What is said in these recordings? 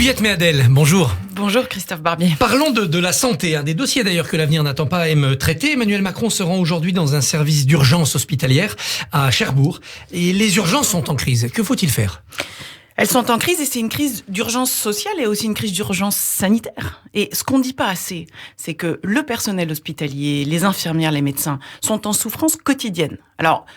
Juliette Méadel, bonjour. Bonjour Christophe Barbier. Parlons de la santé, des dossiers d'ailleurs que l'avenir n'attend pas à me traiter. Emmanuel Macron se rend aujourd'hui dans un service d'urgence hospitalière à Cherbourg. Et les urgences sont en crise. Que faut-il faire ? Elles sont en crise et c'est une crise d'urgence sociale et aussi une crise d'urgence sanitaire. Et ce qu'on ne dit pas assez, c'est que le personnel hospitalier, les infirmières, les médecins sont en souffrance quotidienne. Alors,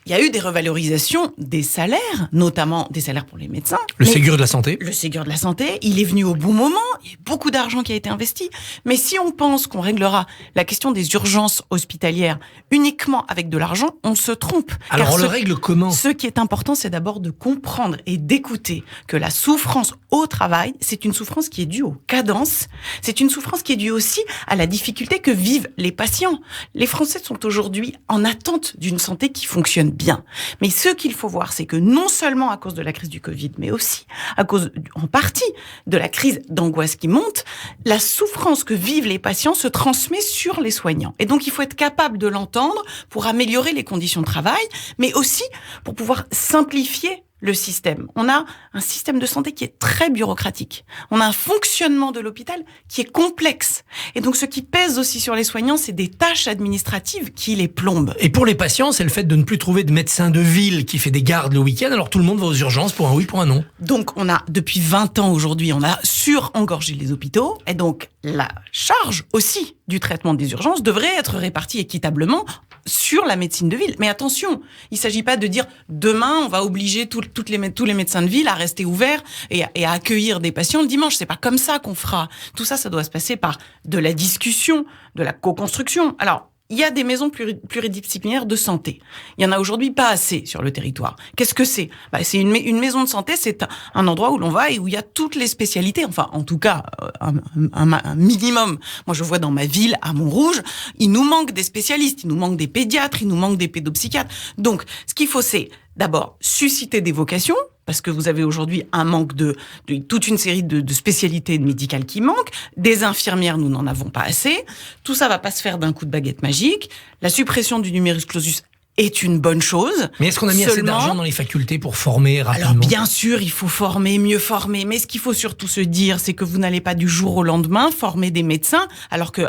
il y a eu des revalorisations des salaires, notamment des salaires pour les médecins. Le Ségur de la santé. Le Ségur de la santé, il est venu au bon moment. Il y a beaucoup d'argent qui a été investi. Mais si on pense qu'on réglera la question des urgences hospitalières uniquement avec de l'argent, on se trompe. Alors on le règle comment ? Ce qui est important, c'est d'abord de comprendre et d'écouter que la souffrance au travail, c'est une souffrance qui est due aux cadences. C'est une souffrance qui est due aussi à la difficulté que vivent les patients. Les Français sont aujourd'hui en attente d'une santé qui fonctionne bien. Mais ce qu'il faut voir, c'est que non seulement à cause de la crise du Covid, mais aussi à cause, en partie, de la crise d'angoisse qui monte, la souffrance que vivent les patients se transmet sur les soignants. Et donc, il faut être capable de l'entendre pour améliorer les conditions de travail, mais aussi pour pouvoir simplifier le système. On a un système de santé qui est très bureaucratique. On a un fonctionnement de l'hôpital qui est complexe. Et donc, ce qui pèse aussi sur les soignants, c'est des tâches administratives qui les plombent. Et pour les patients, c'est le fait de ne plus trouver de médecin de ville qui fait des gardes le week-end, alors tout le monde va aux urgences pour un oui, pour un non. Donc, on a, depuis 20 ans aujourd'hui, on a surengorgé les hôpitaux. Et donc, la charge aussi du traitement des urgences devrait être répartie équitablement sur la médecine de ville. Mais attention, il ne s'agit pas de dire demain on va obliger tous les médecins de ville à rester ouverts et à accueillir des patients le dimanche. C'est pas comme ça qu'on fera. Tout ça, ça doit se passer par de la discussion, de la co-construction. Alors, il y a des maisons pluridisciplinaires de santé. Il y en a aujourd'hui pas assez sur le territoire. Qu'est-ce que c'est ? C'est une maison de santé, c'est un endroit où l'on va et où il y a toutes les spécialités. Enfin, en tout cas, un minimum. Moi, je vois dans ma ville, à Montrouge, il nous manque des spécialistes, il nous manque des pédiatres, il nous manque des pédopsychiatres. Donc, ce qu'il faut, c'est d'abord susciter des vocations, parce que vous avez aujourd'hui un manque de toute une série de spécialités médicales qui manquent. Des infirmières, nous n'en avons pas assez. Tout ça va pas se faire d'un coup de baguette magique. La suppression du numerus clausus est une bonne chose. Mais est-ce qu'on a mis assez d'argent dans les facultés pour former rapidement ? Alors bien sûr, il faut former, mieux former. Mais ce qu'il faut surtout se dire, c'est que vous n'allez pas du jour au lendemain former des médecins, alors que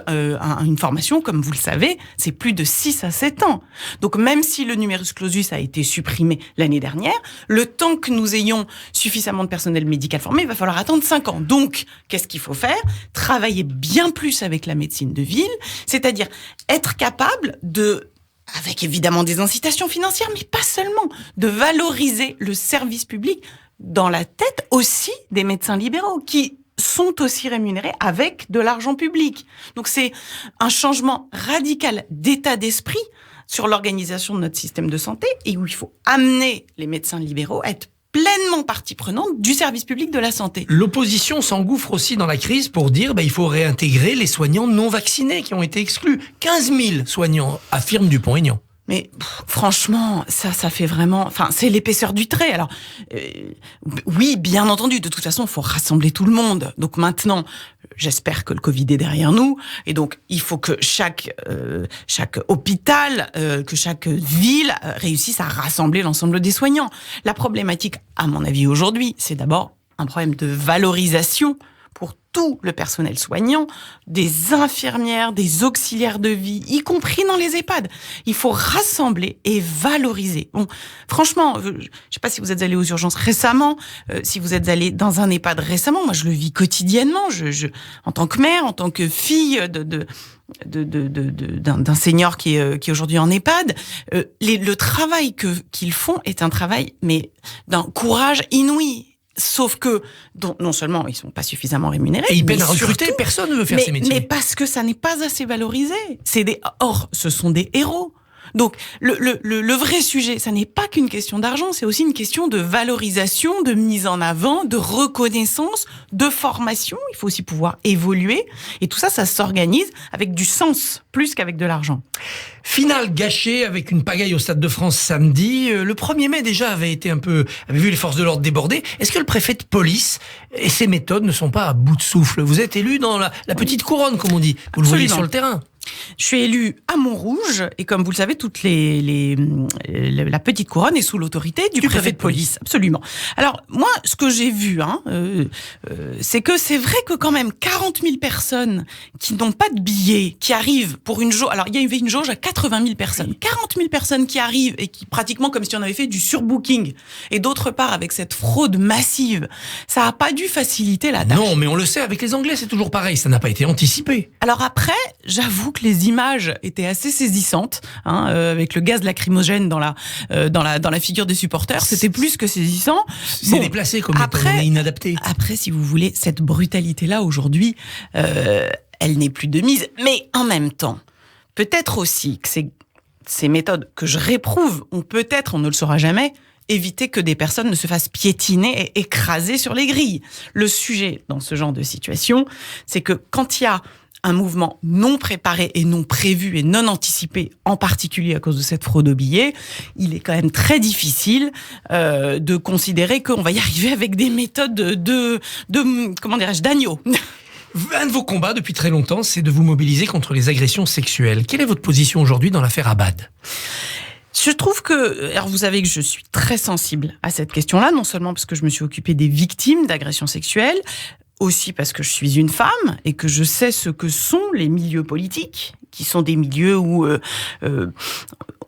une formation, comme vous le savez, c'est plus de 6 à 7 ans. Donc même si le numerus clausus a été supprimé l'année dernière, le temps que nous ayons suffisamment de personnel médical formé, il va falloir attendre 5 ans. Donc, qu'est-ce qu'il faut faire ? Travailler bien plus avec la médecine de ville, c'est-à-dire être capable avec évidemment des incitations financières, mais pas seulement, de valoriser le service public dans la tête aussi des médecins libéraux qui sont aussi rémunérés avec de l'argent public. Donc c'est un changement radical d'état d'esprit sur l'organisation de notre système de santé et où il faut amener les médecins libéraux à être pleinement partie prenante du service public de la santé. L'opposition s'engouffre aussi dans la crise pour dire il faut réintégrer les soignants non vaccinés qui ont été exclus. 15 000 soignants, affirme Dupont-Aignan. Mais franchement, ça fait vraiment... c'est l'épaisseur du trait. Alors, oui, bien entendu, de toute façon, il faut rassembler tout le monde. Donc maintenant, j'espère que le Covid est derrière nous. Et donc, il faut que chaque hôpital, que chaque ville réussisse à rassembler l'ensemble des soignants. La problématique, à mon avis, aujourd'hui, c'est d'abord un problème de valorisation pour tout le personnel soignant, des infirmières, des auxiliaires de vie, y compris dans les EHPAD. Il faut rassembler et valoriser. Bon, franchement, je ne sais pas si vous êtes allé aux urgences récemment, si vous êtes allé dans un EHPAD récemment, moi je le vis quotidiennement, en tant que mère, en tant que fille d'un senior qui est aujourd'hui en EHPAD, le travail qu'ils font est un travail, mais d'un courage inouï. Sauf que, non seulement ils sont pas suffisamment rémunérés, et ils peinent à recruter, personne ne veut faire ces métiers. Mais parce que ça n'est pas assez valorisé. Or, ce sont des héros. Donc, le vrai sujet, ça n'est pas qu'une question d'argent, c'est aussi une question de valorisation, de mise en avant, de reconnaissance, de formation. Il faut aussi pouvoir évoluer. Et tout ça, ça s'organise avec du sens, plus qu'avec de l'argent. Finale gâchée avec une pagaille au Stade de France samedi. Le 1er mai déjà avait vu les forces de l'ordre déborder. Est-ce que le préfet de police et ses méthodes ne sont pas à bout de souffle ? Vous êtes élu dans la petite couronne, comme on dit. Vous le voyez sur le terrain. Je suis élue à Montrouge et comme vous le savez, la petite couronne est sous l'autorité du préfet de police. Absolument. Alors moi, ce que j'ai vu, c'est que c'est vrai que quand même 40 000 personnes qui n'ont pas de billets, qui arrivent pour une jauge. Alors il y avait une jauge à 80 000 personnes. 40 000 personnes qui arrivent et qui pratiquement comme si on avait fait du surbooking. Et d'autre part, avec cette fraude massive, ça n'a pas dû faciliter la tâche. Non, mais on le sait, avec les Anglais, c'est toujours pareil. Ça n'a pas été anticipé. Alors après, j'avoue que les images étaient assez saisissantes, avec le gaz lacrymogène dans la figure des supporters, c'était plus que saisissant. C'est déplacé comme étant inadapté. Après, si vous voulez, cette brutalité-là aujourd'hui, elle n'est plus de mise. Mais en même temps, peut-être aussi que ces méthodes que je réprouve ont peut-être, on ne le saura jamais, éviter que des personnes ne se fassent piétiner et écraser sur les grilles. Le sujet dans ce genre de situation, c'est que quand il y a un mouvement non préparé et non prévu et non anticipé, en particulier à cause de cette fraude aux billets, il est quand même très difficile de considérer qu'on va y arriver avec des méthodes d'agneau. Un de vos combats depuis très longtemps, c'est de vous mobiliser contre les agressions sexuelles. Quelle est votre position aujourd'hui dans l'affaire Abad ? Je trouve que, alors vous savez que je suis très sensible à cette question-là, non seulement parce que je me suis occupée des victimes d'agressions sexuelles, aussi parce que je suis une femme et que je sais ce que sont les milieux politiques, qui sont des milieux où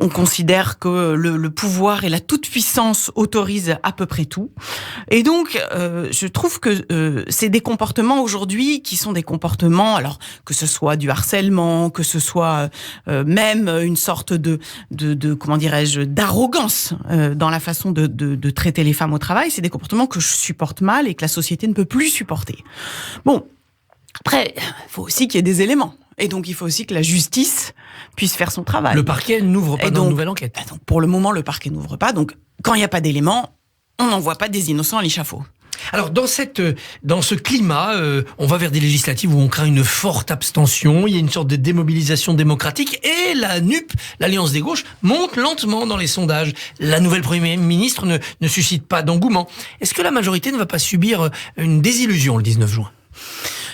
on considère que le pouvoir et la toute-puissance autorisent à peu près tout. Et donc, je trouve que c'est des comportements aujourd'hui qui sont des comportements, alors que ce soit du harcèlement, que ce soit même une sorte de comment dirais-je, d'arrogance dans la façon de traiter les femmes au travail, c'est des comportements que je supporte mal et que la société ne peut plus supporter. Bon, après, il faut aussi qu'il y ait des éléments. Et donc, il faut aussi que la justice puisse faire son travail. Le parquet n'ouvre pas dans une nouvelle enquête. Donc, pour le moment, le parquet n'ouvre pas. Donc, quand il n'y a pas d'éléments, on n'envoie pas des innocents à l'échafaud. Alors, dans ce climat, on va vers des législatives où on craint une forte abstention, il y a une sorte de démobilisation démocratique, et la NUP, l'Alliance des gauches, monte lentement dans les sondages. La nouvelle Première ministre ne suscite pas d'engouement. Est-ce que la majorité ne va pas subir une désillusion le 19 juin ?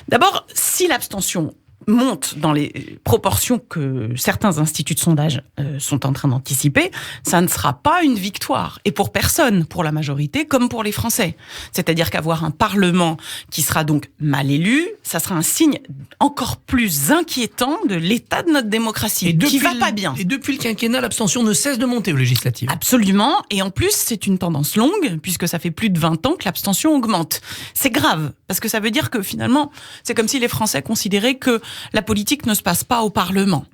D'abord, si l'abstention monte dans les proportions que certains instituts de sondage sont en train d'anticiper, ça ne sera pas une victoire. Et pour personne, pour la majorité, comme pour les Français. C'est-à-dire qu'avoir un Parlement qui sera donc mal élu, ça sera un signe encore plus inquiétant de l'état de notre démocratie, qui va pas bien. Et depuis le quinquennat, l'abstention ne cesse de monter aux législatives. Absolument. Et en plus, c'est une tendance longue, puisque ça fait plus de 20 ans que l'abstention augmente. C'est grave, parce que ça veut dire que finalement, c'est comme si les Français considéraient que la politique ne se passe pas au Parlement.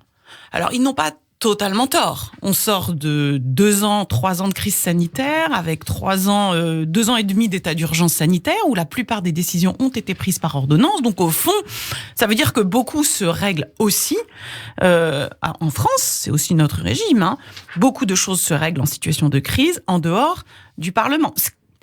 Alors, ils n'ont pas totalement tort. On sort de 2 ans, 3 ans de crise sanitaire, avec 2 ans et demi d'état d'urgence sanitaire, où la plupart des décisions ont été prises par ordonnance. Donc, au fond, ça veut dire que beaucoup se règlent aussi. En France, c'est aussi notre régime. Beaucoup de choses se règlent en situation de crise, en dehors du Parlement.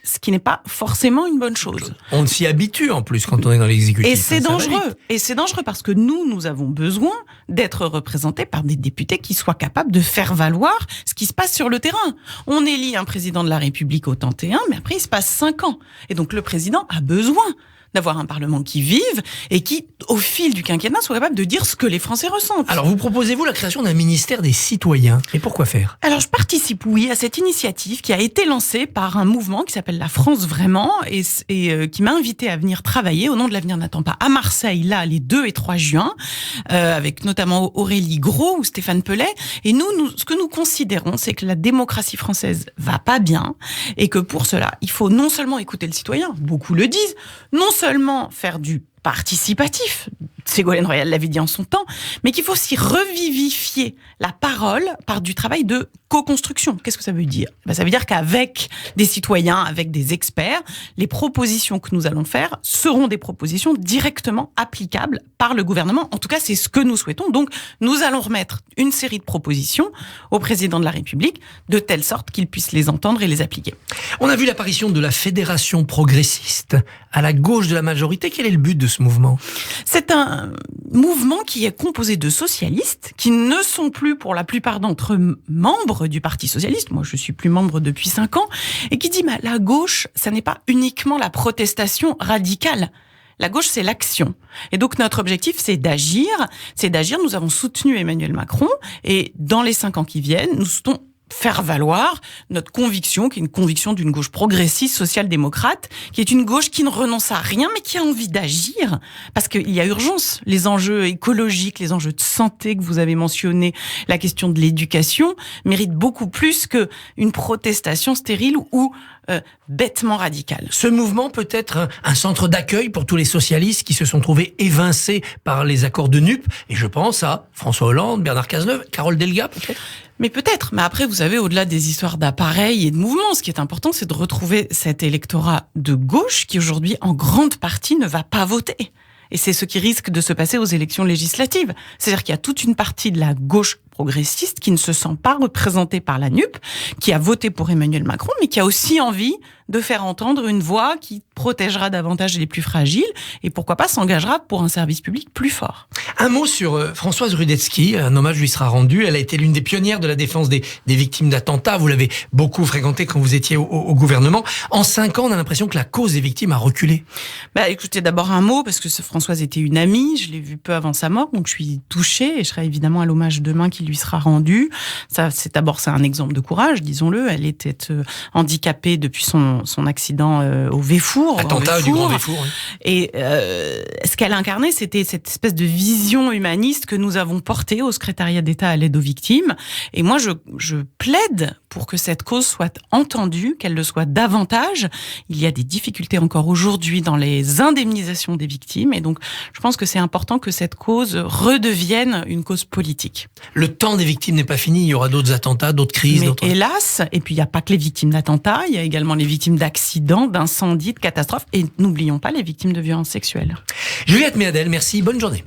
Ce qui n'est pas forcément une bonne chose. On s'y habitue en plus quand on est dans l'exécutif. Et c'est dangereux. Et c'est dangereux parce que nous avons besoin d'être représentés par des députés qui soient capables de faire valoir ce qui se passe sur le terrain. On élit un président de la République au 31, mais après il se passe 5 ans. Et donc le président a besoin d'avoir un Parlement qui vive et qui, au fil du quinquennat, soit capable de dire ce que les Français ressentent. Alors, vous proposez-vous la création d'un ministère des citoyens. Et pourquoi faire ? Alors, je participe, oui, à cette initiative qui a été lancée par un mouvement qui s'appelle La France Vraiment et qui m'a invité à venir travailler au nom de l'avenir n'attend pas à Marseille, là, les 2 et 3 juin, avec notamment Aurélie Gros ou Stéphane Pellet. Et nous, ce que nous considérons, c'est que la démocratie française va pas bien et que pour cela, il faut non seulement écouter le citoyen, beaucoup le disent, non seulement faire du participatif, Ségolène Royal l'avait dit en son temps, mais qu'il faut aussi revivifier la parole par du travail de co-construction. Qu'est-ce que ça veut dire ? Ça veut dire qu'avec des citoyens, avec des experts, les propositions que nous allons faire seront des propositions directement applicables par le gouvernement. En tout cas, c'est ce que nous souhaitons. Donc, nous allons remettre une série de propositions au président de la République, de telle sorte qu'il puisse les entendre et les appliquer. On a vu l'apparition de la Fédération progressiste à la gauche de la majorité. Quel est le but de ce mouvement ? C'est un mouvement qui est composé de socialistes qui ne sont plus, pour la plupart d'entre eux, membres du Parti socialiste. Moi, je suis plus membre depuis 5 ans. Et qui dit, la gauche, ça n'est pas uniquement la protestation radicale. La gauche, c'est l'action. Et donc, notre objectif, c'est d'agir. Nous avons soutenu Emmanuel Macron. Et dans les 5 ans qui viennent, nous souhaitons faire valoir notre conviction, qui est une conviction d'une gauche progressiste, social-démocrate, qui est une gauche qui ne renonce à rien, mais qui a envie d'agir. Parce qu'il y a urgence. Les enjeux écologiques, les enjeux de santé que vous avez mentionnés, la question de l'éducation, méritent beaucoup plus qu'une protestation stérile ou bêtement radicale. Ce mouvement peut être un centre d'accueil pour tous les socialistes qui se sont trouvés évincés par les accords de NUP. Et je pense à François Hollande, Bernard Cazeneuve, Carole Delga, peut-être. Mais peut-être. Mais après, vous savez, au-delà des histoires d'appareils et de mouvements, ce qui est important, c'est de retrouver cet électorat de gauche qui, aujourd'hui, en grande partie, ne va pas voter. Et c'est ce qui risque de se passer aux élections législatives. C'est-à-dire qu'il y a toute une partie de la gauche progressiste qui ne se sent pas représentée par la NUP, qui a voté pour Emmanuel Macron, mais qui a aussi envie de faire entendre une voix qui protégera davantage les plus fragiles et pourquoi pas s'engagera pour un service public plus fort. Un mot sur Françoise Rudetsky, un hommage lui sera rendu. Elle a été l'une des pionnières de la défense des victimes d'attentats. Vous l'avez beaucoup fréquentée quand vous étiez au gouvernement. En 5 ans, on a l'impression que la cause des victimes a reculé. Écoutez, d'abord un mot, parce que Françoise était une amie, je l'ai vue peu avant sa mort, donc je suis touchée et je serai évidemment à l'hommage demain qui lui sera rendu. C'est un exemple de courage, disons-le. Elle était handicapée depuis son accident au Véfour. Attentat du Grand Véfour. Oui. Et ce qu'elle incarnait, c'était cette espèce de vision humaniste que nous avons portée au secrétariat d'État à l'aide aux victimes. Et moi, je plaide pour que cette cause soit entendue, qu'elle le soit davantage. Il y a des difficultés encore aujourd'hui dans les indemnisations des victimes. Et donc, je pense que c'est important que cette cause redevienne une cause politique. Le temps des victimes n'est pas fini. Il y aura d'autres attentats, d'autres crises. Mais hélas, et puis il n'y a pas que les victimes d'attentats, il y a également les victimes d'accidents, d'incendies, de catastrophes. Et n'oublions pas les victimes de violences sexuelles. Juliette Méadel, merci. Bonne journée.